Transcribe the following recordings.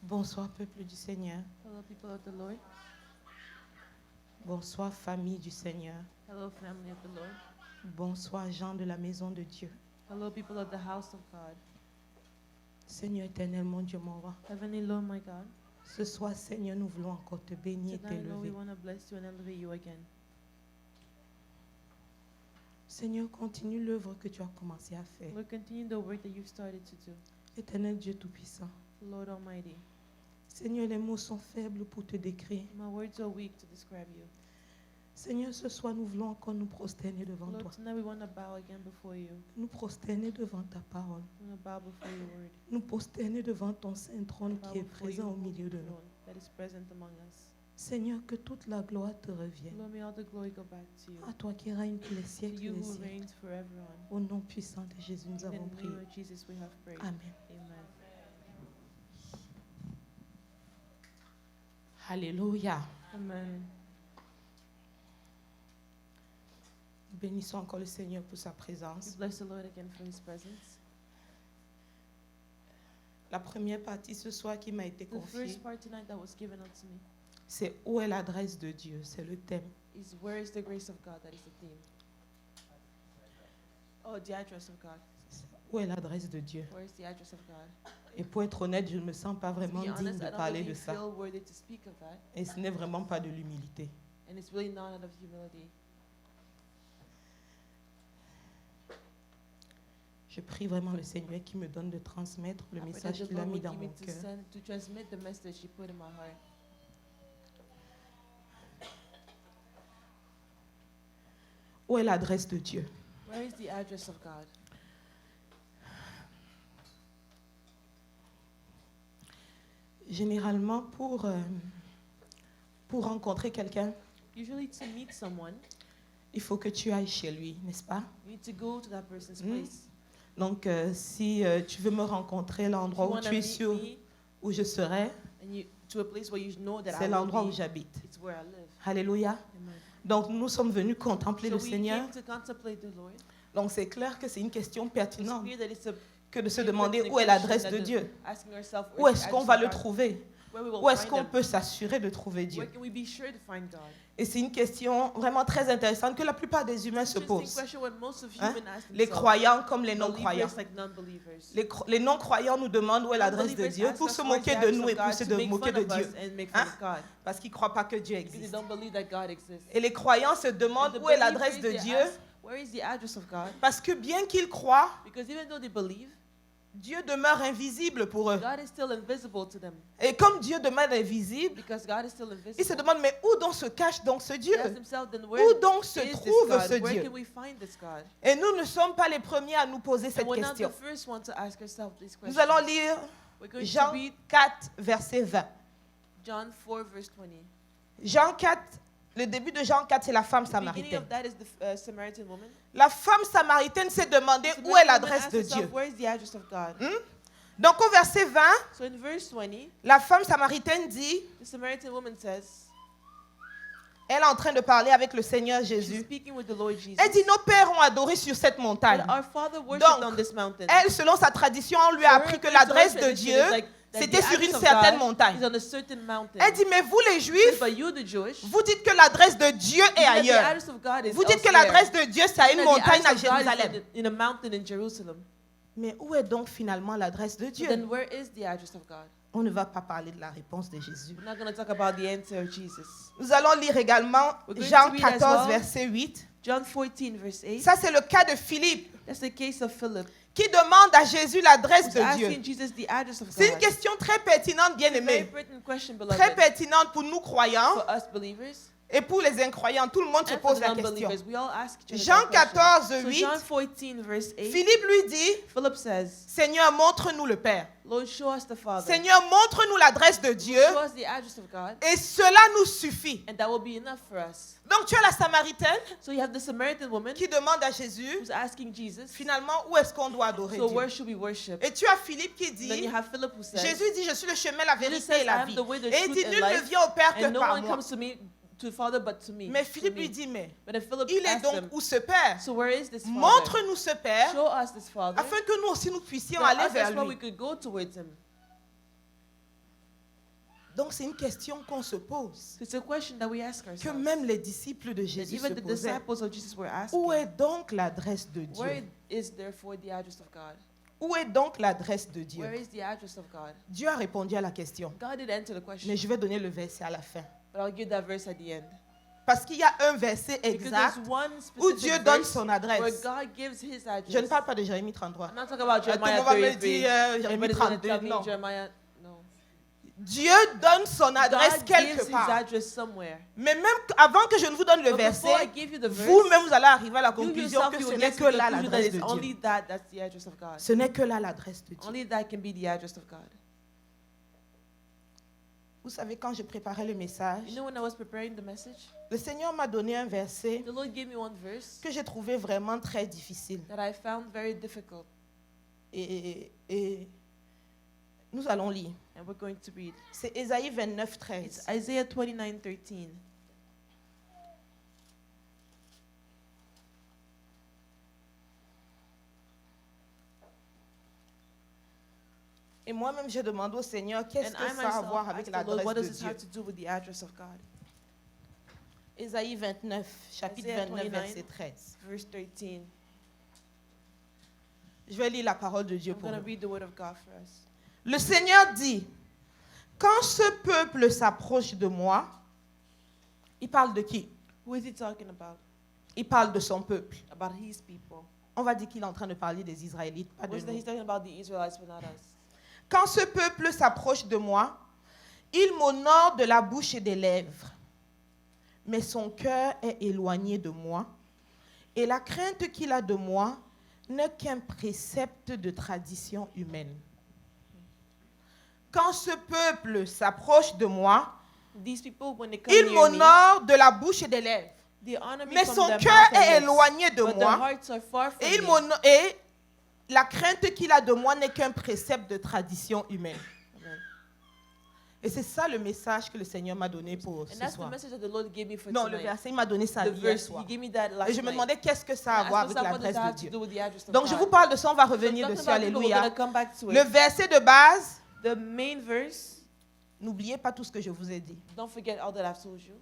Bonsoir, peuple du Seigneur. Hello, people of the Lord. Bonsoir, famille du Seigneur. Hello, family of the Lord. Bonsoir, gens de la maison de Dieu. Hello, people of the house of God. Seigneur éternel, mon Dieu, mon roi. Heavenly Lord, my God. Ce soir, Seigneur, nous voulons encore te bénir et Tonight, Lord, we t'élever. want to bless you and elevate you again. Seigneur, continue l'œuvre que tu as commencé à faire. Lord, continue the work that you've started to do. Éternel Dieu Tout-Puissant. Lord Almighty. Seigneur, les mots sont faibles pour te décrire. My words are weak to describe you. Seigneur, ce soir, nous voulons encore nous prosterner devant toi. Lord, tonight we want to bow again before you. Nous prosterner devant ta parole. We want to bow before your word. Nous prosterner devant ton saint trône Bow qui est before présent your au milieu de nous. throne that is present among us. Seigneur, que toute la gloire te revienne. Lord, may all the glory go back to you. À toi qui règne tous les To siècles you des who siècles. reigns forever on. Au nom puissant de Jésus, nous In avons the prié. name of Jesus we have prayed. Amen. Amen. Alléluia. Amen. Bénissons encore le Seigneur pour sa We présence. bless the Lord again for his presence. La première partie ce soir qui m'a été The confiée, first part tonight that was given unto me c'est où est l'adresse de Dieu, c'est le thème. is where is the grace of God? That is the theme. Oh, the address of God. Où est l'adresse de Dieu? Where is the address of God? Et pour être honnête, je ne me sens pas To vraiment be digne honest, de I don't parler de really ça. feel worthy to speak of that, Et ce n'est vraiment pas de l'humilité. and it's really not out of humility. Je prie vraiment le Seigneur qui me donne de transmettre le I pray that message the qu'il a Lord mis will dans give mon me to cœur. send to transmit the message He put in my heart. Où est l'adresse de Dieu? Where is the address of God? Généralement, pour rencontrer quelqu'un, Usually, to meet someone, il faut que tu ailles chez lui, n'est-ce pas? you need to go to that person's Mm. place. Donc, si tu veux me rencontrer, If l'endroit you où want to tu es meet sûr me, où je serai, and you to a place where you know that c'est I l'endroit où will be, j'habite. it's where I live. Alléluia. Amen. Donc, nous sommes venus contempler So le we Seigneur. came to contemplate the Lord. Donc, c'est clair que c'est une question It's pertinente clear that it's a que de se very demander pertinent où est question l'adresse that de the- Dieu. asking ourselves, Où where is est-ce the qu'on address va of le God? trouver? Where we will Où est-ce find qu'on him? peut s'assurer de trouver Dieu? Where can we be sure to find God? Et c'est une question vraiment très intéressante que la plupart des humains se Interesting posent. question when most of Hein? human ask Les themselves. croyants comme les non-croyants. Believers like non-believers. Les non-croyants nous demandent où est l'adresse de Non-believers Dieu ask pour us se where is moquer the de address nous of et pour God, se to make moquer fun de of Dieu. us and make fun Hein? of God. Parce qu'ils ne croient pas que Dieu Because they existe. don't believe that God exists. Et les croyants se And demandent the où est believers, l'adresse de they Dieu ask, where is the address of God? parce que bien qu'ils croient, Because even though they believe, Dieu demeure invisible pour eux. God is still invisible to them. Et comme Dieu demeure invisible, Because God is still ils se invisible. demandent mais où donc se cache donc ce Dieu? They ask themselves, then where Où donc se is this trouve God? ce Where Dieu? can we find this God? Et nous ne sommes pas les premiers à nous poser And cette we're not the question. first one to ask ourselves this question. Nous allons lire We're going to Jean read 4, verset 20. John 4, verse 20. Jean 4, le début de Jean 4, c'est la femme The beginning samaritaine. of that is the Samaritan woman. La femme samaritaine s'est demandé The où est Samaritan woman l'adresse asked de herself, Dieu. where is the address of God? Donc au verset 20, So in verse 20, la femme samaritaine dit, the Samaritan woman says, elle est en train de parler avec le Seigneur she's Jésus. speaking with the Lord Jesus. Elle dit, nos pères ont adoré sur cette montagne. But our father worshipped Donc, on this mountain. Elle, selon sa tradition, on lui a appris que l'adresse de Dieu, c'était sur une certaine montagne. Is on a certain mountain. Elle dit, mais vous les She Juifs, says, but you, the Jewish, vous dites que l'adresse de Dieu est you that the ailleurs. address of God is Vous dites que elsewhere. l'adresse de Dieu, c'est à une You that the montagne à address of God is Jérusalem. in a mountain in Jerusalem. Mais où est donc finalement l'adresse de So Dieu? then where is the address of God? On ne va pas parler de la réponse de Jésus. We're not going to talk about the answer of Jesus. Nous allons lire également We're going Jean to read as 14, well. verset 8. John 14, verse 8. Ça, c'est le cas de Philippe That's the case of Philip. qui demande à Jésus l'adresse Who's de Dieu. asking Jesus the address of C'est une God. question très pertinente, bien It's a very aimée. pertinent question, Très beloved. pertinente pour nous croyants For us believers et pour les incroyants. Tout le monde se and for pose the la question. non-believers. We all ask each other Jean that question. 14, So 8. John 14, verse 8, Philippe lui dit, Philip says, Seigneur, montre-nous le Père. Lord, show us the Father. Seigneur, montre-nous l'adresse de Dieu Show us the address of God, et cela nous suffit. and that will be enough for us. Donc tu as la Samaritaine So you have the Samaritan woman qui demande à Jésus, who's asking Jesus, finalement, où est-ce qu'on doit adorer so Dieu? where should we worship? Et tu as Philippe qui And then you dit, have Philip who says, Jésus dit, je suis le chemin, la Jesus vérité says, et la I am vie. the way, the Et il truth dit, and nul ne life, vient au Père que and no par one moi. comes to the Father but to me. Mais through Philippe me. lui dit, mais But then Philip il est asked donc him, où ce Père? so where is this Father? Montre-nous ce Père Show us this Father. afin que nous aussi nous puissions That aller us vers as well we lui. could go towards him. Donc c'est une question qu'on se pose, It's a question that we ask que ourselves. même les disciples de That Jésus se even the posaient. disciples of Jesus were Où est asking, donc l'adresse de where Dieu? is therefore the address of God? Où est donc l'adresse de Dieu? Where is the address of God? Dieu a répondu à la question, God did answer the question, mais je vais donner le verset à la fin. but I'll give that verse at the end. Parce qu'il y a un verset Because exact there's one où Dieu specific donne verse son where adresse. God gives his address. Je ne parle pas de Jérémie 33. I'm not talking about Tout le Jeremiah monde va me 33. dire Jérémie Everybody's going to 32. tell me Non. Jeremiah. No. Dieu donne son adresse God quelque gives his part. address somewhere. Mais même avant que je ne vous donne le But before I verset, give you the verse, vous-même vous allez arriver à la you conclusion yourself que you ce will n'est get que to the là conclusion that l'adresse it's de only Dieu. that's the address of God. Ce n'est que là l'adresse de Dieu. Only that can be the address of God. Vous savez, quand je préparais le message, You know, when I was preparing the message, le Seigneur m'a donné un verset the Lord gave me one verse que j'ai trouvé vraiment très difficile. that I found very difficult, Et nous allons lire. and we're going to read. C'est Ésaïe 29, It's 13. Isaiah 29:13. Et moi-même, je demande au Seigneur, qu'est-ce And que I ça a à myself voir avec asked the Lord, l'adresse what de does this Dieu? have to do with the address of God? Ésaïe 29, chapitre Isaiah 29, 29. verset 13. Verse 13. Je vais lire la parole de Dieu I'm pour going to nous. read the word of God for us. Le Seigneur dit, quand ce peuple s'approche de moi, il parle de qui? Who is he talking about? Il parle de son peuple. About his people. On va dire qu'il est en train de parler des Israélites, pas de What's that? nous. He's talking about the Israelites, but not us. Quand ce peuple s'approche de moi, il m'honore de la bouche et des lèvres, mais son cœur est éloigné de moi, et la crainte qu'il a de moi n'est qu'un précepte de tradition humaine. Quand ce peuple s'approche de moi, These people, when they come il near me, m'honore de la bouche et des lèvres, they honor me mais from son their cœur mouth and est lips, éloigné de but their moi, hearts are far from et, me. et la crainte qu'il a de moi n'est qu'un précepte de tradition humaine. Amen. Et c'est ça le message que le Seigneur m'a donné pour And ce that's the soir. message that the Lord gave me for Non, le tonight. verset, il m'a donné ça The hier verse, soir. he gave me that last Et je me night. demandais qu'est-ce que ça a à I voir asked avec myself, what does l'adresse that de have to Dieu. do with the address of Donc je God? vous parle de ça, on va So revenir talking dessus, about it, we're alléluia. going to come back to Le it. verset de base, The main verse, n'oubliez pas tout ce que je vous ai dit. don't forget all that I've told you.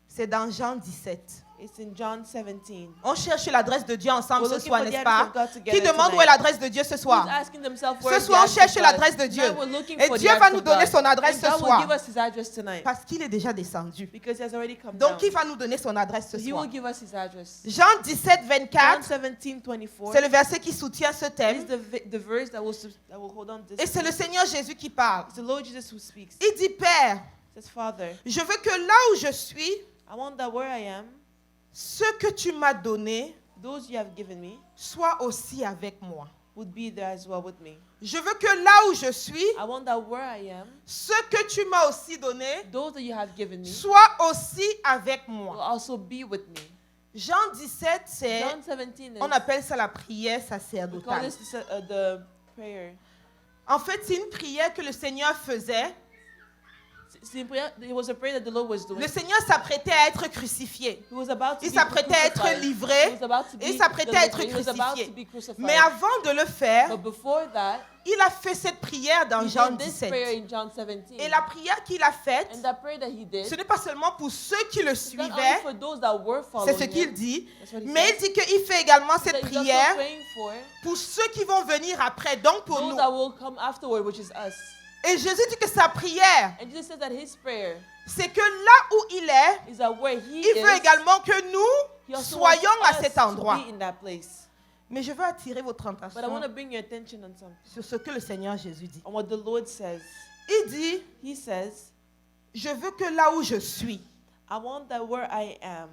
C'est dans Jean 17. It's in John 17. On cherche l'adresse de Dieu ensemble We're ce looking soir, for the n'est-ce address pas? of God together Qui demande où tonight. est l'adresse de Dieu ce Who's soir? asking themselves Ce where is the soir, on address cherche of God? l'adresse de Dieu. Now we're looking Et for the Dieu va address nous of donner God. son adresse And ce God will soir. give us his address tonight Parce qu'il est déjà descendu. because he has already come Donc down. il va nous donner son adresse ce He soir. will give us his address. Jean 17, John 24, 17:24. c'est le verset qui soutient ce Is thème. the verse that will hold on this. Et c'est le Seigneur Jésus qui parle. It's the Lord Jesus who speaks. Il dit, Père, It says, Father, je veux que là où je suis, I want that where I am, ce que tu m'as donné those you have given me soit aussi avec moi. would be there as well with me. Je veux que là où je suis, I want that where I am, ce que tu m'as aussi donné those that you have given me soit aussi avec will moi. also be with me. Jean 17, c'est, John 17 on is, appelle ça la prière we call sacerdotale. this the prayer. En fait, c'est une prière que le Seigneur faisait. It was a prayer that the Lord was doing. Le Seigneur s'apprêtait à être crucifié. He was about to Il be s'apprêtait à être crucified. livré. He was about to be Il s'apprêtait à être delivered. He was about crucifié. to be crucified. Mais avant de le faire, But before that, il a fait cette prière dans he Jean did this prayer 17. in John 17. Et la prière qu'il a faite, And that prayer that he did, ce n'est pas seulement pour ceux qui le it's not only suivaient, for those that were c'est following ce qu'il him. dit, That's what he mais il said. dit qu'il fait également That cette he's also prière praying for pour ceux qui vont venir après, donc pour those nous. that will come afterward, which is us. Et Jésus dit que sa prière, And Jesus says that his prayer c'est que là où il est, is that where he il veut is, également que he nous also soyons wants à us cet to endroit. be in that place. Mais je veux attirer votre But I want attention to bring your attention on something, sur ce que le Seigneur Jésus dit. on what the Lord says. Il dit, He says, je veux que là où je suis, I want that where I am.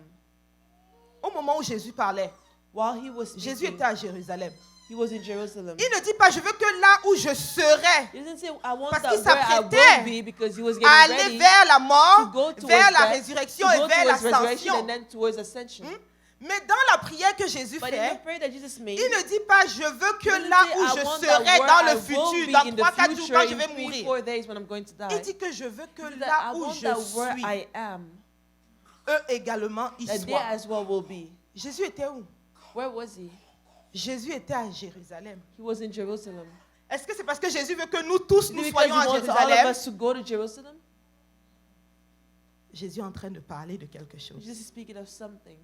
au moment où Jésus parlait, While he was Jésus speaking, était à Jérusalem. he was in Jerusalem. Il ne dit pas, je veux que là où je serai, He doesn't say, I want Parce that qu'il where I s'apprêtait will be, because he was à getting aller ready vers la to mort, go towards vers la death, résurrection to et go vers towards resurrection l'ascension. and then towards ascension. Mais dans la prière que Jésus But in fait, the prayer that Jesus made, il ne dit pas, je veux he que doesn't là say, où I je want that serai where dans I le will futur, be dans in the 3-4 jours, future, quand je in vais 3-4 mourir. days when I'm going to die. Il dit que je veux que He said that là I où want je that where suis, I am, eux également y that they soient. as well will be. Jésus était où? Where was he? Jésus était à Jérusalem. He was in Jerusalem. Est-ce que c'est parce que Jésus veut que nous tous, Is nous it because he soyons à wants all of Jérusalem? us to go to Jerusalem? Jésus est en train de parler de quelque chose. Jesus is speaking of something.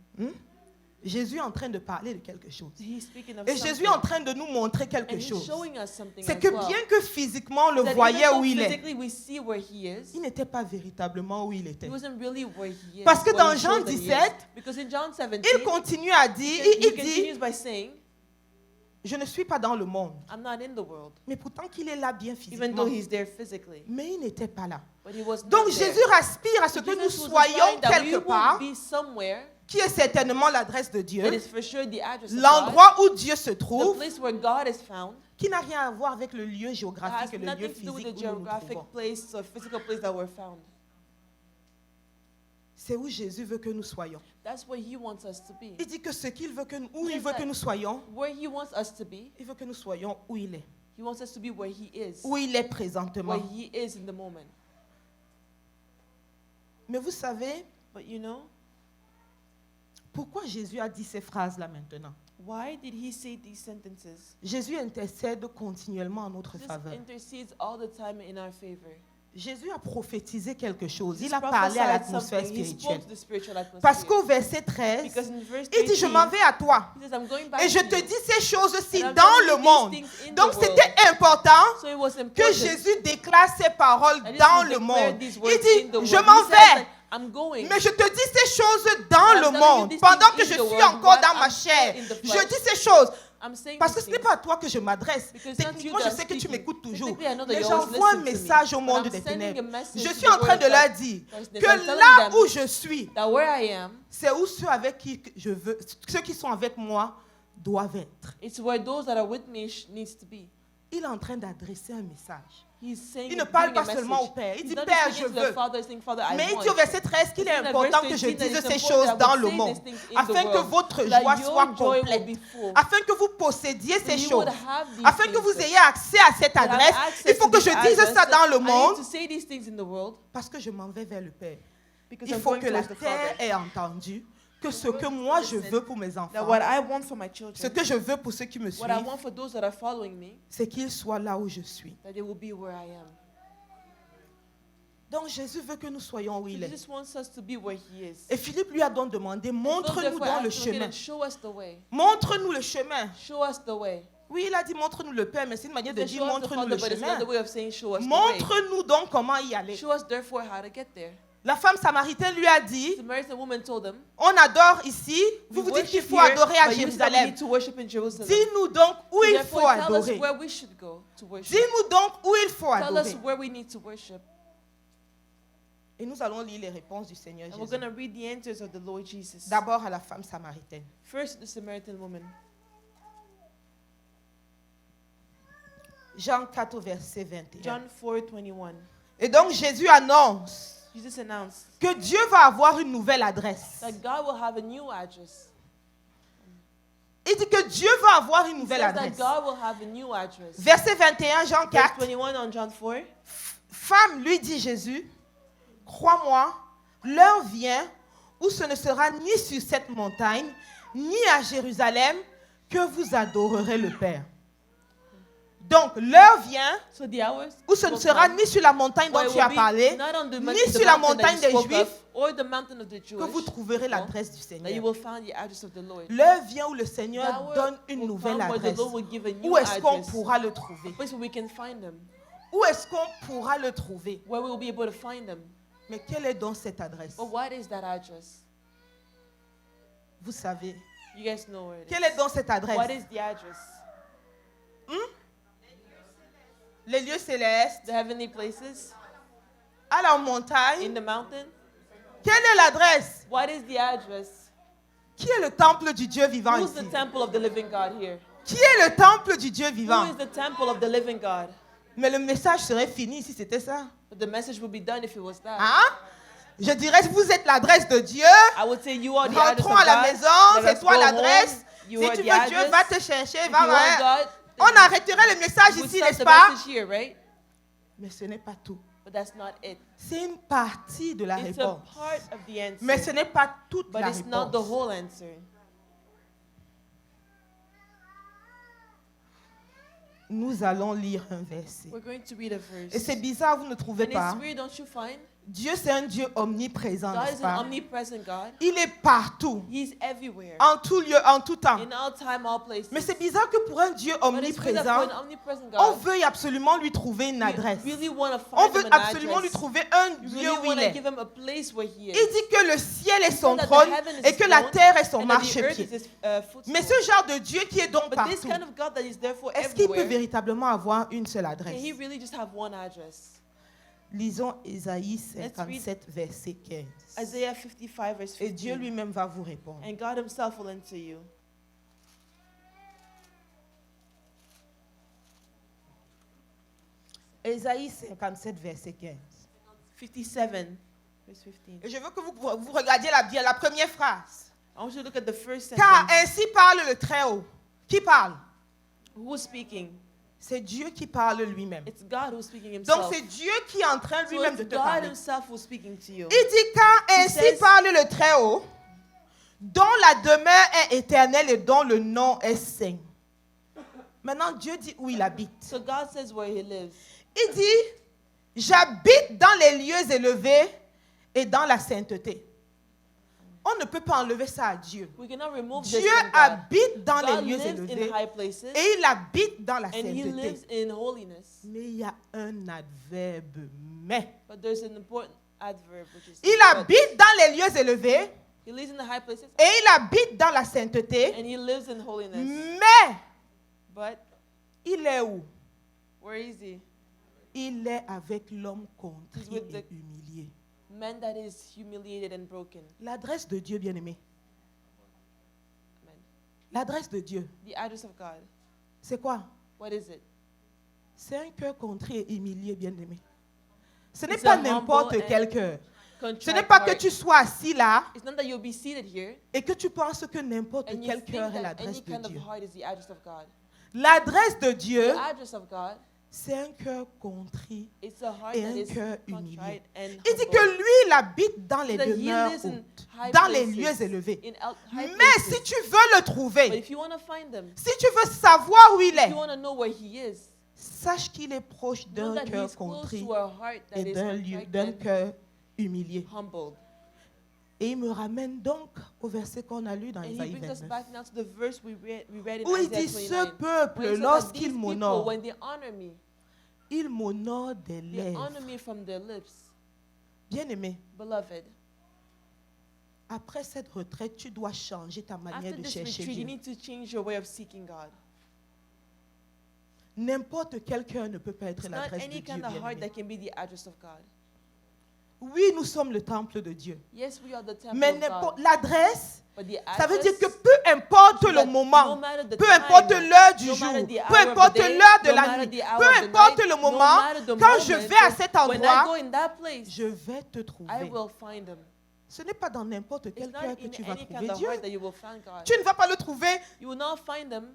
Jésus est en train de parler de quelque chose. He's speaking of Et something. Jésus est en train de nous montrer And quelque he's chose. showing us something C'est as que well. bien que physiquement on le That even voyait though où il est, physically we see where he is, il n'était pas véritablement où il était. he wasn't really where he is. Parce que what dans he Jean showed that he is. 17, Because in John 17, il continue à dire, he il dit, continues by saying, je ne suis pas dans le monde. I'm not in the world. Mais pourtant qu'il est là bien Even though physiquement. he's there physically. Mais il n'était pas là. But he was Donc not Jésus there. aspire à ce que nous Jesus was soyons aspiring that we quelque will part, be somewhere qui est certainement l'adresse de Dieu, that is for sure the address of God, l'endroit où Dieu se the trouve, place where God is found. qui n'a rien à voir avec le lieu It has géographique et le lieu nothing to do with physique the où nous nous geographic trouvons. place or physical place that we're found. C'est où Jésus veut que nous soyons. That's where he wants us to be. Il dit que ce qu'il veut que nous, où il veut que nous soyons, Where he wants us to be, il veut que nous soyons où il est. he wants us to be where he is. Où il est présentement. Where he is in the moment. Mais vous savez, But you know, pourquoi Jésus a dit ces phrases-là maintenant? why did he say these sentences? Jésus intercède continuellement en notre Jesus faveur. intercedes all the time in our favor. Jésus a prophétisé quelque chose. Jesus Il a parlé à prophesied l'atmosphère something. He spirituelle. spoke to the spiritual atmosphere. Parce qu'au verset 13, Because in verse il dit, je 13, m'en vais à toi. he says, I'm going back Et je to te you. dis ces choses-ci And I'm dans telling le you these monde. things in Donc the world. c'était important So it was que important Jésus déclare ces paroles that Jesus dans would le declare monde. these Il words in dit, the je world. m'en He says, vais. I'm going. Mais je te dis ces choses dans I'm le telling you monde, these pendant things que in je the suis world encore while dans ma I'm chair. still in the Je flesh. dis ces choses I'm saying parce que these ce n'est things pas à toi que je m'adresse. because not Techniquement, you je that sais que tu speaking. m'écoutes toujours. Technically, I know that Mais you always j'envoie un listen to me. message au But monde I'm des sending a ténèbres. message Je to suis the en train world de of leur darkness. dire I'm que telling là them où je suis, that where I am, c'est où ceux avec qui je veux, ceux qui sont avec moi doivent être. it's where those that are with me needs to be. Il est en train d'adresser un message. He's saying, Il ne parle giving a pas seulement au message. Père. Il He's dit, not Père, just je speaking to the veux. Father, saying, Father, I Mais il want. dit au verset 13 qu'il est It's in important verse que je 13 that dise it's ces important choses that I dans would le say monde, these things in the afin que world, votre so that joie your soit joy will complète, be full. afin que vous possédiez So ces you choses, would have these afin que things, vous that ayez accès à cette you have adresse. access Il faut to que this je dise address. ça dans le I need monde, to say these things in the world parce que je m'en vais vers le Père. because Il I'm faut going que la towards the terre Father. ait entendu que ce world que needs to moi je listen veux pour mes That enfants, what I want for my ce children, que je veux pour ceux qui me what I suivent, want for those that are following me, c'est qu'ils soient là où je suis. that they will be where I am. Donc Jésus veut que nous soyons où So il est. Jesus wants us to be where he is. Et Philippe lui a donc demandé, So montre-nous therefore, dans le ask him again chemin. and show us the way. Montre-nous le chemin. Show us the way. Oui, il a dit montre-nous le Père, mais c'est une manière de He said, dire show us the montre-nous Father, le but it's chemin. not the way of saying show us the way. Montre-nous donc comment y aller. Show us therefore how to get there. La femme samaritaine lui a dit, The Samaritan woman told him, on adore ici, vous we vous dites qu'il worship faut here, adorer à but you said we Jérusalem. need to worship in Jerusalem. Dis-nous donc où So il therefore, faut tell us adorer. where we should go to worship. Dis-nous donc où il faut Tell us adorer. where we need to worship. Et nous allons lire les réponses du Seigneur And we're Jésus. going to read the answers of the Lord Jesus. D'abord à la femme samaritaine. First, the Samaritan woman. Jean 4, verset 21. John 4:21. Et donc Jésus annonce Jesus announced que Dieu va avoir une nouvelle adresse. that God will have a new address. Il dit que Dieu va avoir une He nouvelle says that adresse. God will have a new address. Verset 21, Jean Verse 4. 21 on John 4. Femme, lui dit Jésus, crois-moi, l'heure vient où ce ne sera ni sur cette montagne, ni à Jérusalem, que vous adorerez le Père. Donc, l'heure vient So the hours où ce ne will sera come ni sur la montagne where dont it tu will as be parlé, not on the ni mountain sur la that montagne you des spoke Juifs, of, or the mountain of the que vous Jewish, trouverez l'adresse du that you Seigneur. will find the address of the Lord. L'heure vient où le The Seigneur hour donne une will nouvelle come where the adresse. Lord will give a new Où est-ce qu'on address. pourra le A trouver? place where we can find them. Où est-ce qu'on pourra le trouver? Where we will be able to find them. Mais quelle est donc cette adresse? But what is that address? Vous savez. You guys know where it is. Quelle est donc cette adresse? What is the address? Les lieux célestes, The heavenly places? à la In montagne. the mountain? Quelle est l'adresse? What is the address? Qui est le temple du Dieu vivant Who's ici? the temple of the living God here? Qui est le temple du Dieu Who vivant? is the temple of the living God? Mais le message serait fini si c'était ça. But the message would be done if it was that. Hein? Je dirais, vous êtes l'adresse de Dieu. I would say you are the address of Rentrons à la God. maison, Let c'est us toi go l'adresse. home. Si You tu are veux the Dieu, address. va te chercher, If va, you want va. God, On arrêterait le message we ici, stop n'est-ce the pas? message here, right? Mais ce n'est pas tout. But that's not it. C'est une partie de la It's a réponse. part of the answer. Mais ce n'est pas toute But la it's not the réponse. whole answer. Nous allons lire un verset. We're going to read a Et verse. c'est bizarre, vous ne trouvez And pas? it's weird, don't you find? Dieu, c'est un Dieu omniprésent, God n'est-ce is an pas? omnipresent God. Il est partout, He's everywhere. en tout lieu, en tout temps. In all time, all places. Mais c'est bizarre que pour un Dieu But it's weird that for omniprésent, an omnipresent on God, veuille absolument lui trouver une you adresse. really want to On find veut him an absolument lui address. trouver un You lieu really où want il to est. give him a place where he is. Il dit que le ciel est He son said that trône the heaven is et his que la throne terre est son and that the earth marchepied. is his, footstool. Mais ce genre de Dieu qui est donc But this partout, kind of God that is therefore est-ce qu'il peut everywhere, véritablement avoir une seule can adresse? he really just have one address? Lisons Ésaïe Let's read 57, verset 15. Isaiah 55 verse Et Dieu 15. lui-même va vous répondre. And God himself will answer you. Ésaïe 57, verset 15. 57 verse 15. Et je veux que vous regardiez la première phrase. I want you to look at the first Car sentence. ainsi parle le Très-Haut. Qui parle? Who's speaking? C'est Dieu qui parle lui-même. It's God who's speaking Donc himself. c'est Dieu qui est en train So lui-même it's de te God parler. himself who's speaking to you. Il dit car ainsi says- parle le Très-Haut, dont la demeure est éternelle et dont le nom est saint. Maintenant Dieu dit où il habite. So God says where he lives. Il dit j'habite dans les lieux élevés et dans la sainteté. On ne peut pas enlever ça à Dieu. We cannot remove Dieu this from God. habite dans God les lieux lives élevés in high places et il habite dans la and he sainteté. lives in holiness. Mais il y a un adverbe mais. But there's an important adverb which is Il but. habite dans les lieux élevés He lives in the high places et il habite dans la sainteté. and he lives in holiness. Mais But il est où? where is he? Il est avec l'homme contrit He's with et humilié. Man that is humiliated and broken. L'adresse de Dieu, bien-aimé. Amen. L'adresse de Dieu, The address of God. c'est quoi? What is it? C'est un cœur contrit et humilié, bien-aimé. Ce n'est It's pas a humble n'importe and quel cœur. Ce n'est Contrite pas que heart. tu sois assis là It's not that you'll be seated here et que tu penses que n'importe and you quel think cœur est that l'adresse any de kind of Dieu. heart is the address of God. L'adresse de Dieu, The address of God, c'est un cœur contrit. it's a heart Et that un is cœur humilié. contrite and Il dit humble. que lui, il habite dans les That he demeures lives in hautes, high dans les places, lieux élevés. in high Mais places. si tu veux le But trouver, if you want to find him, si tu veux savoir où il if est, you want to know where he is, sache qu'il est proche know d'un that cœur he's close contrit to a heart that et is contrite d'un and cœur humilié. humbled. Et il me ramène donc au verset qu'on a lu dans And he Isaïe brings us 29, back now to the verse we read in où il Isaiah dit, ce 29. peuple, When he says that these lorsqu'il people, m'honore, when they honor me, il m'honore des they lèvres. honor me from their lips. Bien-aimé, Beloved, après cette retraite, tu dois changer ta manière after de this chercher retreat, you Dieu. need to change your way of seeking God. N'importe quel cœur ne peut pas être It's not l'adresse de any Dieu. kind of heart Bien-aimé. that can be the address of God. Oui, nous sommes le temple de Dieu. Yes, we are the temple Mais of n'importe- God. l'adresse, But the ça veut dire address, que peu importe so le that no moment, matter the peu time, importe l'heure du no jour, matter the hour peu of the importe day, l'heure de no la matter nuit, the hour peu of the importe night, le no moment, matter the quand je moment, vais à cet when I go endroit, in that place, je vais te I trouver. will find him. Ce n'est pas dans n'importe It's quel not cœur que in tu vas any trouver kind of Dieu. heart that you will find God. Tu ne vas pas le trouver. You will not find him.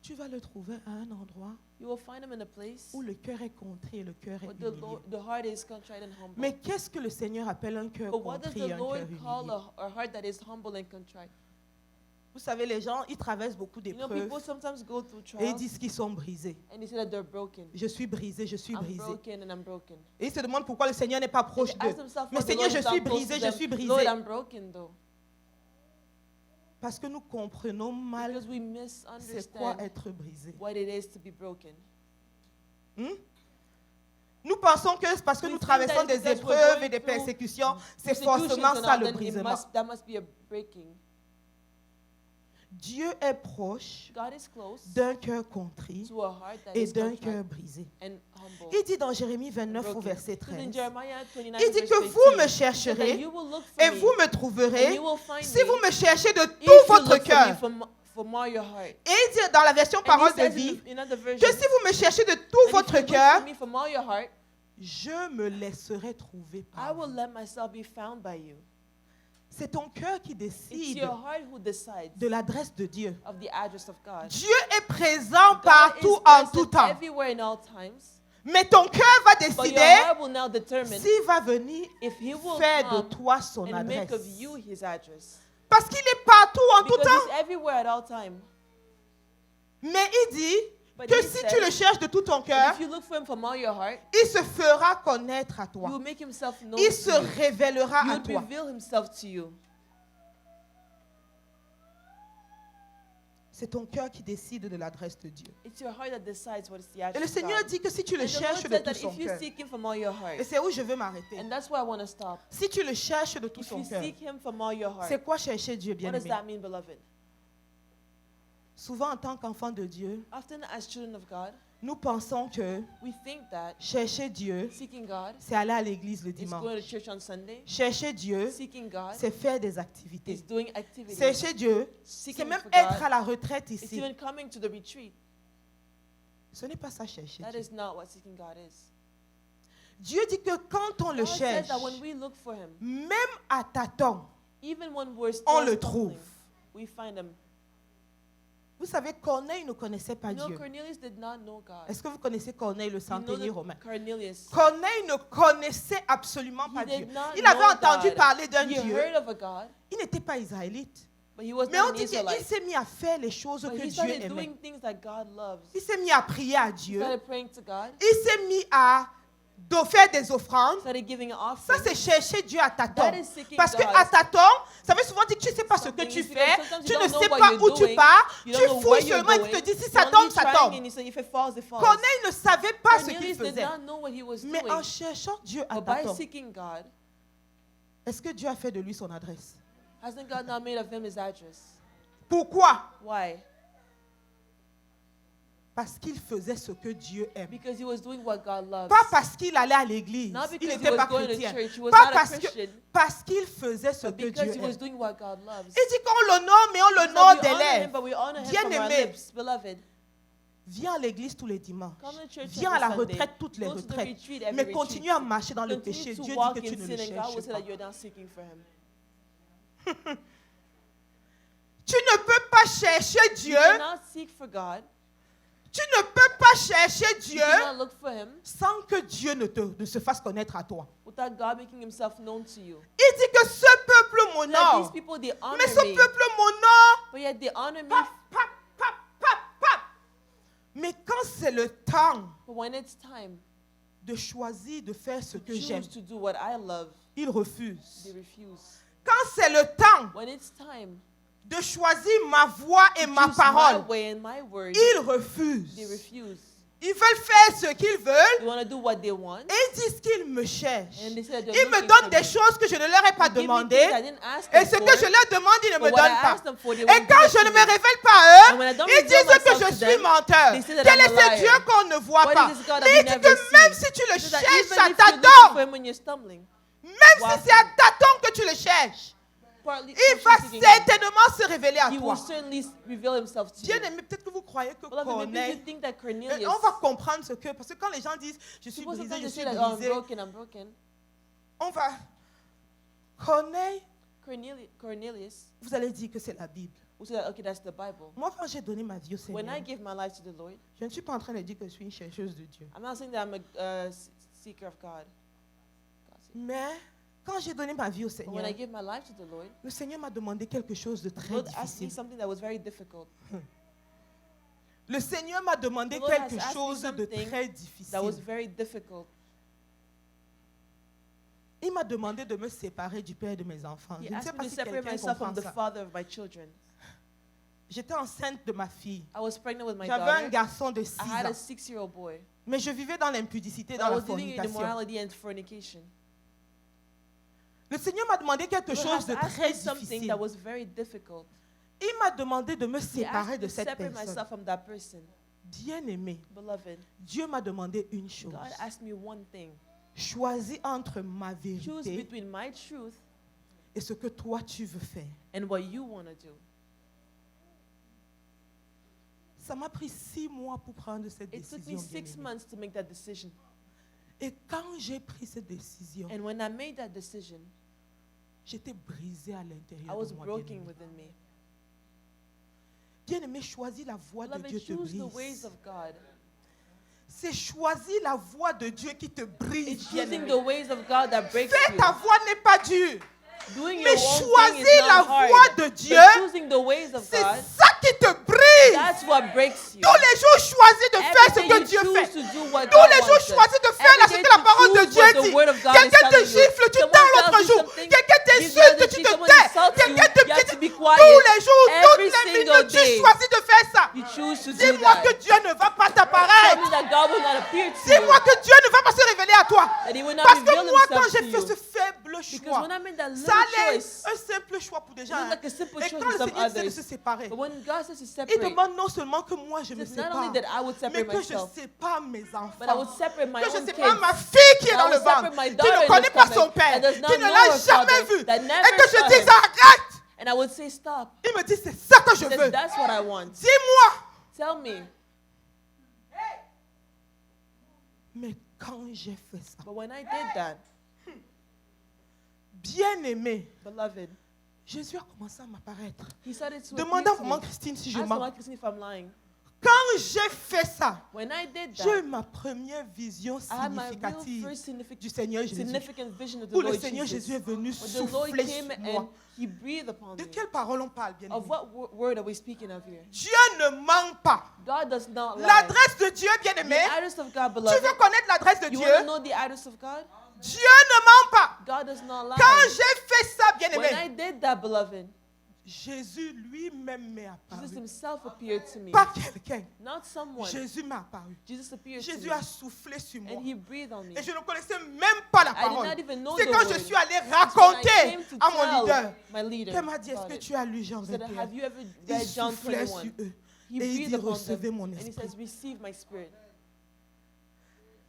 Tu vas le trouver à un endroit You will find him in a place où le cœur est contrit et le cœur est where humilié. the heart is contrite and humble. Mais qu'est-ce que le Seigneur appelle un cœur But what does contrit et the un Lord cœur call humilié? a heart that is humble and contrite? Vous savez, les gens, ils traversent beaucoup You know, d'épreuves people sometimes go through et ils trials disent qu'ils sont brisés. and they say that they're broken. Je suis brisé, je suis I'm brisé. broken and I'm broken. Et ils se demandent pourquoi le Seigneur n'est pas And proche they ask d'eux. themselves, Mais "Why the Seigneur, Lord je is not suis close brisé, to je them?" suis brisé. Lord, I'm broken though. Parce que nous comprenons mal Because we c'est quoi misunderstand être brisé. what it is to be broken. Hmm? Nous pensons que c'est parce que We nous think traversons that des because we're épreuves going et des through persécutions, c'est Persecutions forcément and ça all, le then brisement. that must be a breaking. Dieu est proche God is close d'un cœur contrit to a heart that et is d'un contrite cœur brisé. and humble. Il dit dans Jérémie 29 au broken. verset Because in 13, Jeremiah 29 il dit verse que 13, vous me he said that chercherez you will look for et me, vous me and trouverez you will find si me vous me cherchez de if tout you votre look for me cœur. from all your heart. Et il dit dans la version And Parole he de says vie in another version, que si vous me cherchez de that tout if votre you look cœur, for me from all your heart, je me laisserai trouver I par will vous. let myself be found by you. C'est ton cœur qui It's décide your heart who decides de l'adresse de Dieu. of the address of God. Dieu est présent God partout is en tout present temps. everywhere in all times. Mais ton cœur va But your décider heart will now determine s'il va venir if he will faire de come toi son and make adresse. of you his address. Parce qu'il est partout en tout Because temps. he's everywhere at all time. Mais il dit, But que he si said, tu le cherches de tout ton that cœur, if you look for him from all your heart, il se fera connaître à he toi. will make himself known Il to se you. révélera He à will toi. reveal himself to you. C'est ton cœur qui décide de l'adresse de Dieu. It's your heart that decides what is the Et action le of Seigneur God. dit que si tu le And the Lord cherches de said tout that son if you cœur, seek him from all your heart, et c'est où je veux m'arrêter. and that's where I want to stop. Si tu le cherches de tout If son you cœur, seek him from all your heart, c'est quoi chercher Dieu, what does bien-aimé? that mean, beloved? Souvent, en tant qu'enfant de Dieu, Often as children of God, nous pensons que we think that chercher Dieu, seeking God c'est aller à l'église le is going to dimanche. church on Sunday. Chercher Dieu, Seeking God c'est faire des is activités. doing activities. Chercher Dieu, c'est Seeking même for être God à la retraite is ici. even coming to the retreat. Ce n'est pas ça chercher That Dieu. is not what seeking God is. Dieu dit que quand on le God says cherche, that when we look for him, même à tâtons, even when we're still on le stumbling, trouve. we find him. Vous savez, Corneille ne connaissait pas You know, Dieu. Cornelius did not know God. Est-ce que vous connaissez Corneille, le You know centenier that romain? Cornelius, Corneille ne connaissait absolument pas he Dieu. did not Il avait know entendu God. parler d'un He Dieu. heard of a God, Il n'était pas israélite. but he was Mais on not an dit qu'il Israelite. s'est mis à faire les choses But que he Dieu started aimait. doing things that God loves. Il s'est mis à prier à He Dieu. started praying to God. Il s'est mis à faire des offrandes. Started giving an Ça, offering. c'est chercher Dieu à tâtons. That is seeking Parce que God. à tâtons, ça veut souvent dire que tu ne sais pas ce que Something tu is because fais, sometimes tu you ne don't know sais what pas you're où tu doing, pars, you tu don't know fouilles where you're seulement et tu te going, dis si you're ça only tombe, ça trying, tombe. and you say, if it falls, it falls. Corneille ne savait pas ce qu'il Cornelius did faisait. not know what he was Mais doing. en cherchant Dieu à But by tâtons, seeking God, est-ce que Dieu a fait de lui son adresse? hasn't God now made of him his address? Pourquoi? Why? Parce qu'il faisait ce que Dieu aime. Because he was doing what God loves. Pas parce qu'il allait à l'église. Not Il because he n'était was pas going to chrétien. church. He was Pas not a parce Christian. parce qu'il faisait ce But que because Dieu he was aime. doing what God loves. Il dit qu'on l'honore, mais on So l'honore we des honor him, lèvres. but we honor him Bien from our aimé. lips. Beloved, Viens à l'église tous les dimanches. come to church Viens à la every Sunday. retraite toutes les Go to the retraites. retreat every Mais retreat. continue à marcher dans le Continue péché. to Dieu walk dit que tu in ne le sin, and God will cherches say pas. that you're not seeking for him. Tu ne peux pas chercher Dieu. You cannot seek for God. Tu ne peux pas chercher You Dieu cannot look for him sans que Dieu ne se fasse connaître à toi. without God making himself known to you. Il dit que ce peuple That these m'honore. people, they honor Mais ce me, peuple m'honore. but yet they honor me. Pap, pap, pap, pap, pap. Mais quand c'est le temps But when it's time de choisir de faire ce to que j'aime, choose to do what I love, il refuse. they refuse. Quand c'est le temps When it's time de choisir ma voix et to ma choose parole, my way and my word, ils they refusent. refuse. Ils veulent faire ce qu'ils veulent They want to do what they want, et ils disent qu'ils me cherchent. and they say that they're Ils me looking donnent for des me. choses que je ne leur ai pas They give me demandées. things I didn't ask Et them ce for, que je leur demande, ils ne me but what I donnent pas. asked them for, they Et won't quand give je it ne to me me. révèle pas à And when I eux, don't ils reveal disent que myself je to suis them, menteur. they say that Quel I'm est a ce liar. Dieu qu'on ne voit What pas? is this God that Mais we il dit never que même see? si tu le So that cherches even à if you're looking tâtons, for him when you're stumbling, même si c'est à tâtons que tu le cherches, partly il va seeking him, certainement se révéler à he toi. will certainly reveal himself to you. Bien aimé, peut-être que vous croyez que Beloved, maybe you Corneille, think that et Cornelius, on va comprendre ce que, parce que quand les gens disent je suis people brisé, sometimes je they suis say that, oh, brisé, I'm broken. on va. Corneille, Cornelius, vous allez dire que c'est la Bible. we say that, okay, that's the Bible. Moi, quand j'ai donné ma vie au When Seigneur, I give my life to the Lord, je ne suis pas en train de dire que je suis une chercheuse de Dieu. I'm not saying that I'm a seeker of God. Mais quand j'ai donné ma vie au But Seigneur, when I give my life to the Lord, le Seigneur m'a demandé quelque chose de the très Lord asked me difficile. something that was very difficult. Le Seigneur m'a demandé The Lord has quelque asked me chose de something très That was difficile. very difficult. Il m'a demandé de me séparer du père de mes enfants. He Je ne sais asked pas me to si separate quelqu'un myself from comprend the ça. father of my children. J'étais enceinte de ma fille. I was pregnant with my J'avais un daughter. garçon de 6 I had a ans. 6-year-old boy. Mais je vivais dans l'impudicité, I dans la was living in fornication. immorality and fornication. Le Seigneur m'a demandé quelque The Lord chose has de asked très me something difficile. that was very difficult. Il m'a demandé de me He séparer asked me de to cette separate personne. myself from that person. Bien aimé, Beloved, Dieu m'a demandé une chose. God asked me one thing. Choisis entre ma Choose vérité between my truth et ce que toi tu veux faire. and what you want to do. Ça m'a pris 6 mois pour prendre cette It took me décision. 6 bien-aimé. months to make that decision. Et quand j'ai pris cette décision, And when I made that decision, j'étais brisée à I l'intérieur was de moi. broken Bien-aimé, within me. Bien-aimé, choisis la voie de Beloved, Dieu te choose the ways brise. of God. C'est choisir la voie de Dieu qui te brise. It's choosing bien-aimé. the ways of God that breaks Faire you. ta voie n'est pas dur. Doing Mais your own thing choisir is la not hard. voie de Dieu, But choosing the ways of c'est God, ça qui te brise. brise. That's what breaks you. Tous les jours, choisis de faire ce Every que day Dieu you fait. choose to do what Tous God les jours, wants. choisis de faire Every ce day que la to parole de choose Dieu what the dit. word of God is Quelqu'un te telling you. gifle, tu Someone tais tells l'autre you jour. something, Quelqu'un gives you t'insulte, another tu cheat, te someone tais. insults you, Quelqu'un te you have to be quitte. quiet. Tous les jours, Every toutes les single minutes, tu day. choisis de faire ça. You choose to do Dis-moi that. que Dieu ne va pas Tell t'apparaître. me that God will not appear to you. Dis-moi que Dieu ne va pas se révéler à toi. That he will not Parce que reveal moi, quand himself j'ai to fait you. ce faible Because choix, when I made that ça little allait choice, un simple choix pour des gens. it looked like a simple Et choice quand for le some Seigneur disait de others. se séparer, But when God says to il separate, demande non seulement que moi je me it's not sépare, only that I would mais separate que je myself, sépare mes but I would enfants. separate my Que je own sépare kids. ma fille qui est I dans le would separate ventre, my qui daughter ne in connaît the pas son stomach, père, that does not qui ne know l'a her jamais father, vu. that Et never que je saw dise him. arrête. And I would say, stop. Il me dit c'est ça que je He says, veux. that's what I want. Dis-moi. Tell me. Mais quand j'ai fait ça, But when I did that, bien aimé, beloved, Jésus a commencé à m'apparaître. he started to Demandez appear à to maman me. Christine si je Ask mens. Mama Christine if I'm lying. Quand j'ai fait ça, When I did j'ai eu that, ma première vision I had my real significative first du Seigneur Jésus. significant vision of the Où le Lord Seigneur Jesus. Jésus est venu When the Lord souffler came sur moi. and he breathed upon De me. quelle parole on parle, bien Of aimé? what word are we speaking of here? Dieu ne ment pas. God does not lie. L'adresse de Dieu, bien The aimé. address of God, Tu beloved. veux connaître l'adresse de You Dieu? want to know the address of God? Dieu ne ment pas. God does not lie. Quand j'ai fait ça, bien When I aimé, did that, beloved, Jésus lui-même m'est Jesus apparu. himself appeared to me. Pas quelqu'un. Not someone. Jésus m'est apparu. Jesus appeared to Jésus me. a soufflé sur moi. And he breathed on me. Et je ne connaissais même pas la I did parole. not even know C'est the quand je word. suis allée It's when I raconter came to à mon tell leader my leader qu'elle m'a dit, est-ce about que it. tu as lu Jean He said, 21? have you ever Il read John soufflait sur 21? eux. He Et il breathed dit, upon recevez them. mon And he esprit. says, receive my spirit.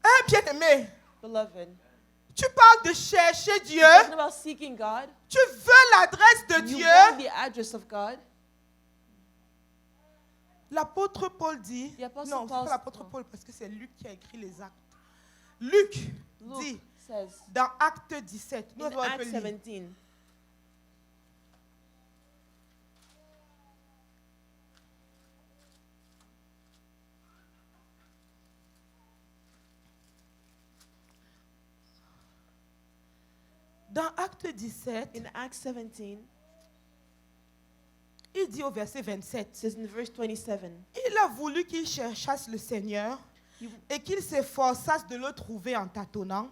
Hein, bien-aimé, Beloved, tu parles de chercher Dieu. talking about seeking God, Tu veux l'adresse de you Dieu. want the address of God. L'apôtre Paul dit, The Apostle non, c'est Paul- pas l'apôtre non. Paul parce que c'est Luc qui a écrit les actes. Luc Luke dit says dans Acte 17, nous in avons un peu Acts lu. 17, Dans Acte 17, in Acts 17, il dit au verset 27, it says in verse 27, il a voulu qu'ils cherchassent le Seigneur et qu'ils s'efforçassent de le trouver en tâtonnant.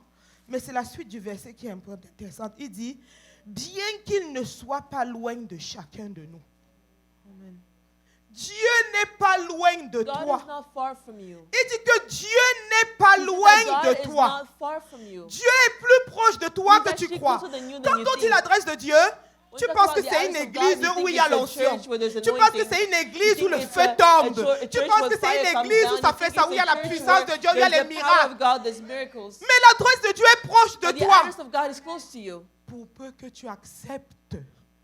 Mais c'est la suite du verset qui est un peu intéressante. Il dit, bien qu'il ne soit pas loin de chacun de nous. Amen. Dieu n'est pas loin de God is toi. not far from you. Il dit que Dieu n'est pas He said loin that de God is toi. not far from you. Dieu est plus proche de toi He's que tu actually crois. closer than you than Quand you on dit think. l'adresse de Dieu, When tu you talk penses about que the c'est une address of église God, you où think il y a it's a l'onction. church where there's Tu penses que anointing. c'est une You église où think le it's feu a tombe. church Tu where penses que c'est fire une comes église down. où ça You fait think ça, it's où il y a a la church puissance de where Dieu, où il y a there's les the power of miracles. God, there's miracles. Mais l'adresse de Dieu est proche de But the toi. address of God is close to you. Pour peu que tu acceptes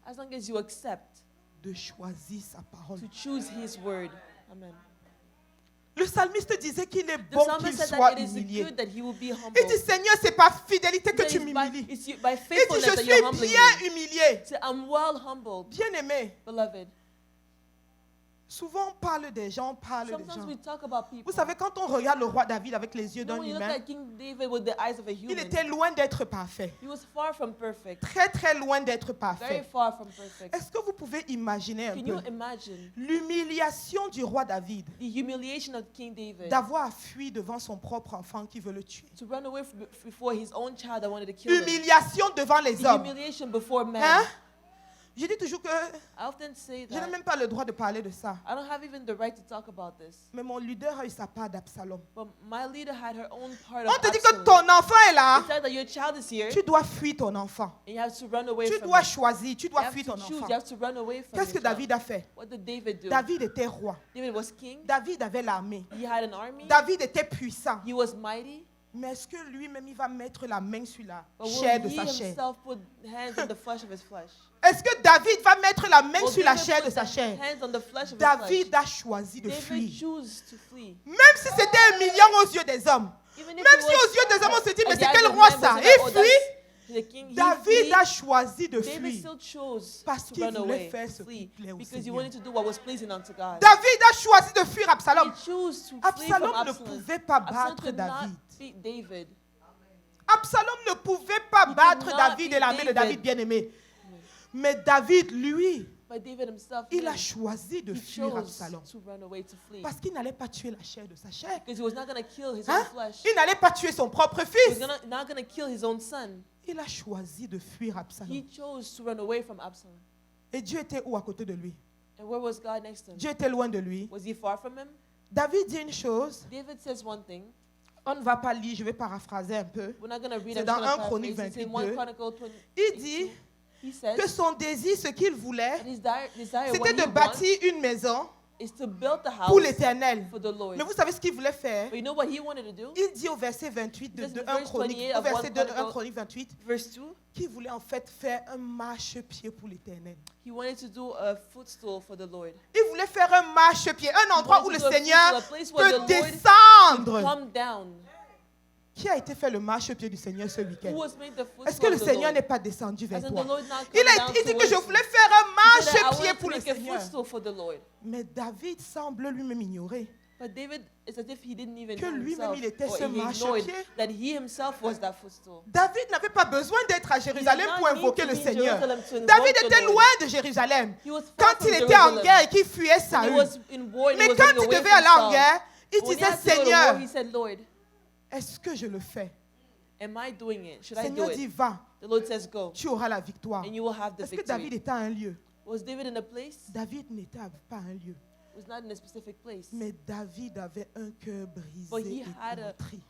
As long as you accept de choisir sa parole. to choose His word. Amen. Le psalmiste disait qu'il est The bon psalmist qu'il said soit that it is humilié. good that He will be humble. Il dit, Seigneur, c'est par fidélité que That tu it's by, m'humilies. it's by Il dit, faithfulness je that you're suis humbling bien me. humilié. Say, I'm well humbled, Bien-aimé, beloved. souvent on parle des gens, on parle des Sometimes gens. we talk about people. Vous savez, quand on regarde le roi David avec les yeux You know, d'un when you look humain, at King David with the eyes of a il human, était loin d'être parfait. he was far from perfect. Très, très loin d'être Very parfait. far from perfect. Est-ce que vous pouvez imaginer un Can you peu imagine l'humiliation du roi David the humiliation of King David d'avoir fui devant son propre enfant qui veut le tuer? to run away before his own child that wanted to kill him? Humiliation devant les The hommes. humiliation before men. Hein? Je dis toujours que I often say je n'ai that même pas le droit de parler de ça. I don't have even the right to talk about this. Mais mon leader a eu sa part d'Absalom. But my leader had her own part On of te dit que Absalom. ton enfant est là. It said that your child is here Tu dois fuir ton enfant. and you have to run away Tu from dois him. choisir. Tu You dois have fuir to ton choose. enfant. You have to run away from Qu'est-ce que your child. David a fait? What did David do? David était roi. David was king. David avait l'armée. He had an army. David était puissant. He was mighty. Mais est-ce que lui-même, il va mettre la main sur la But chair de will he sa chair? himself put hands on the flesh of his flesh? Est-ce que David va mettre la main Will sur la David chair put de sa the chair? hands on the flesh of his David flesh? a choisi de David fuir. chose to flee. Même si c'était humiliant aux yeux des hommes. Even if Même it si was aux yeux des hommes, on se dit, mais at the c'est eyes quel of roi men, ça? we say that, Il oh, fuit. that's the king. He David flee. a choisi de David fuir. still chose Parce to qu'il run voulait away, faire to ce qui flee, plaît au because he Seigneur. wanted to do what was pleasing unto God. David a choisi de fuir Absalom. He chose to flee from Absalom ne Absalom. pouvait pas Absalom battre could not David. beat David. Absalom ne pouvait pas He battre could not David et beat l'armée de David David. bien-aimé. Mais David, lui, But David himself, Il a choisi de he fuir chose Absalom. to run away, to flee. Parce qu'il n'allait pas tuer la chair de sa chair. Because he was not going to kill his Hein? own flesh. Il n'allait pas tuer son propre He was fils. not going to kill his own son. Il a choisi de fuir Absalom. He chose to run away from Absalom. Et Dieu était où à côté de lui? And where was God next to him? Dieu était loin de lui. Was he far from him? David dit une chose. David says one thing. On ne va pas lire, je vais paraphraser un peu. We're not going to read C'est it. dans 1 Chronique It's in 28, 1 2. Chronicle 20. Il dit He says que son désir, ce qu'il voulait, that his desire, c'était what he de wants, bâtir une maison is to build the pour house l'Éternel. for the Lord. Mais vous savez ce qu'il voulait faire? But you know what he wanted to do? Il dit au verset 28 Just de in 1 verse Chronique, 28 au of verset 1 2 de 1 Chronicle, Chronique 28, Verse 2, qu'il voulait en fait faire un marchepied pour l'Éternel. he wanted to do a footstool for the Lord. Il voulait faire un marchepied, un endroit où le wanted to do a Seigneur footstool, a place where peut the Lord descendre. Come down. Qui a été fait le marchepied du Seigneur ce Who week-end? was made the Est-ce que footstool le of the Seigneur Lord? n'est pas descendu vers Hasn't toi? the Lord not Il come down dit que towards je you? voulais faire un He said, I marchepied wanted pour to le make a Seigneur. footstool for the Lord. Mais David semble lui-même ignorer But David, it's as if he didn't even que know lui-même, himself, il était or ce he ignored marchepied. that he himself was that footstool. David n'avait pas besoin d'être à Jérusalem not pour need invoquer to le be in Seigneur. Jerusalem to invoke David the était Lord. loin de Jérusalem. He was far Quand from il était en Jerusalem. guerre et qu'il fuyait When he Saül. was in war and he Mais was quand running il away devait from aller en Saul, guerre, il when he disait, had to go to war, Seigneur, he said, Lord, est-ce que je le fais? am I doing it? Should I Seigneur do dit, it? va, The Lord says, go, tu auras la victoire. and you will have the Est-ce que David victory. était à un lieu? Was David in a place? David n'était pas à un lieu. Was not in a specific place. Mais David avait un cœur But brisé he et had a contrit.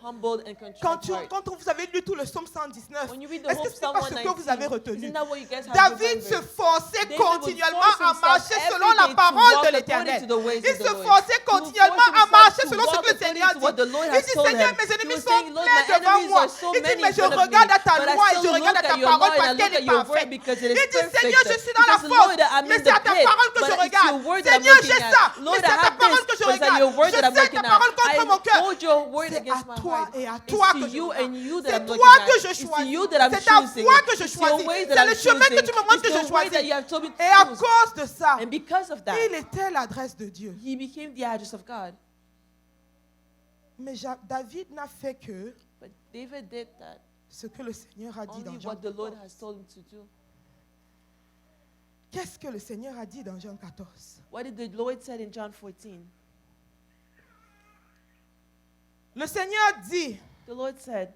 humbled and contrite heart. Quand vous avez lu tout le psaume 119, When you read the est-ce whole que c'est Psalm pas ce que vous avez 119, retenu? isn't that what you guys have David se remembered? forçait David would continuellement force à himself marcher every selon la day to parole walk de according l'Éternel. to the ways Il of the se Lord. forçait He would continuellement force à himself marcher to selon ce walk que le Seigneur according to what the dit. Lord Il has dit, told Seigneur, him. mes He ennemis was sont saying, Lord, pleins my devant enemies moi. are so Il dit, many mais in je front of me. regarde à ta But I loi et still je look regarde à at ta your parole law and I parce look qu'elle at est your word parfaite. because it Il is dit, Seigneur, je perfect. suis dans la He says, Lord, fosse, I'm mais in c'est à the ta pit, parole que but je it's regarde. your word that I'm Seigneur, looking j'ai ça, at. mais Lord, c'est I à ta have parole que this, je but it's at regarde. your word Je that I'm sais looking ta parole at. contre I mon cœur. hold your word C'est against à my toi heart. et à It's toi to que je you regarde. and you that C'est I'm looking toi at. que je It's to choisis. you that I'm C'est à choosing. toi que je It's your choisis. ways that C'est I'm le chemin que choosing. tu me montres It's que je the way that choisis. you have told me to Et à choose. cause de ça, And because of that, il était l'adresse de Dieu. he became the address of God. Mais David n'a fait que But David did that ce que le Seigneur a dit only dans Jean what the Lord 14. has told him to do. Qu'est-ce que le Seigneur a dit dans Jean 14? What did the Lord said in John 14? Le Seigneur dit, The Lord said,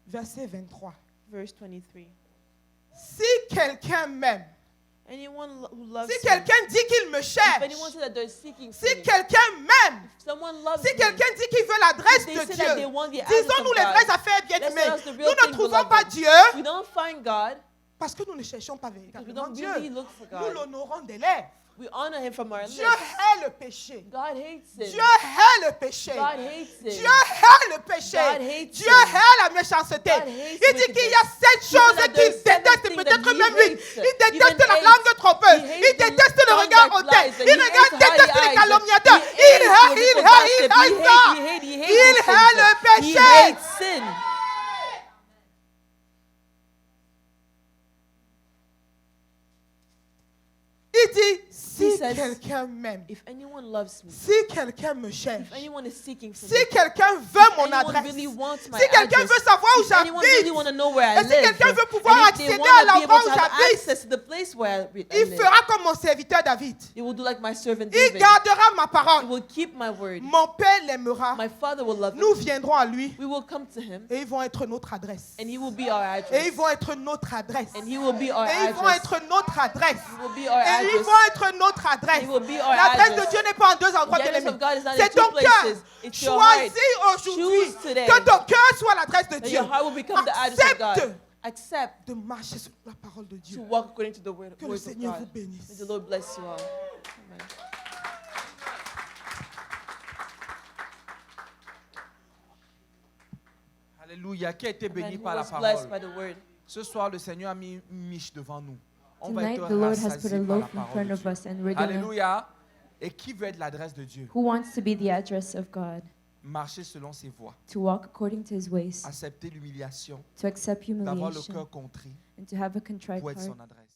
verset 23, verse 23, si quelqu'un m'aime, anyone who loves si me, quelqu'un dit qu'il me if cherche, anyone says that they're seeking for si me, quelqu'un m'aime, if someone loves si me, quelqu'un dit qu'il veut l'adresse they de say that they Dieu, want the address disons-nous of les God. vraies affaires, Let's bien-aimés. tell us the Nous real ne thing, trouvons beloved. pas Dieu We don't find God parce que nous ne cherchons pas because we véritablement don't Dieu. really look for Nous God. l'honorons des lèvres. We honor him from our Dieu lips. hait le péché. God hates sin. Dieu hait le péché. God hates sin. Dieu hait le péché. God hates Dieu sin. hait la méchanceté. God hates Il dit qu'il y a sept wickedness. choses Even that qu'il there's seven déteste, things peut-être that he même lui. hates. Il déteste Even la hates. langue trompeuse. He hates Il the déteste le tongue regard that hautain. lies. And Il he hates déteste haughty les eyes. calomniateurs. He Il hates hait people ça. gossip. Il He hait these le things. He péché. hates sin. Il dit, si He says, quelqu'un m'aime, If anyone loves me, si quelqu'un me cherche, if anyone is seeking for si me, quelqu'un veut mon anyone adresse, really wants my si quelqu'un address, veut savoir où if anyone really j'habite, want to know where I et si live, quelqu'un veut pouvoir and if they accéder want à to be l'endroit able où to have j'habite, access to the place where I il live, fera comme mon serviteur David. he will do like my servant Il David. gardera ma He parole. will keep my word. Mon Père l'aimera. My Father will love Nous him. viendrons à lui We will come to him, et ils vont être notre adresse. and he will be our Et address. ils vont être notre adresse. And he will be our Et ils vont address. être notre adresse. He will be our Et ils address. vont être notre adresse. He will be our L'adresse de address. Dieu n'est pas en deux endroits, The address bien-aimés. of God is not in C'est two ton cœur. places. It's your heart. Choisis aujourd'hui Choose today que ton cœur soit l'adresse de that Dieu. your heart will become the address of God. Accepte Accept de marcher sur la parole de to Dieu. walk according to the word Que le words of Seigneur vous God. bénisse. May the Lord bless you all. Amen. Alléluia, qui a été Amen. béni Who par la was blessed parole. by the word. Ce soir, le Seigneur a mis une miche devant nous. On va Tonight, être the Lord has put a rassasiés par la loaf in parole front de of Dieu. us, and we're going to. Alléluia. Et qui veut être l'adresse de Dieu? Who wants to be the address of God? Marcher selon ses voies. To walk according to his ways, Accepter l'humiliation. to accept D'avoir le humiliation, cœur contrit and to have a contrite pour être heart, son adresse.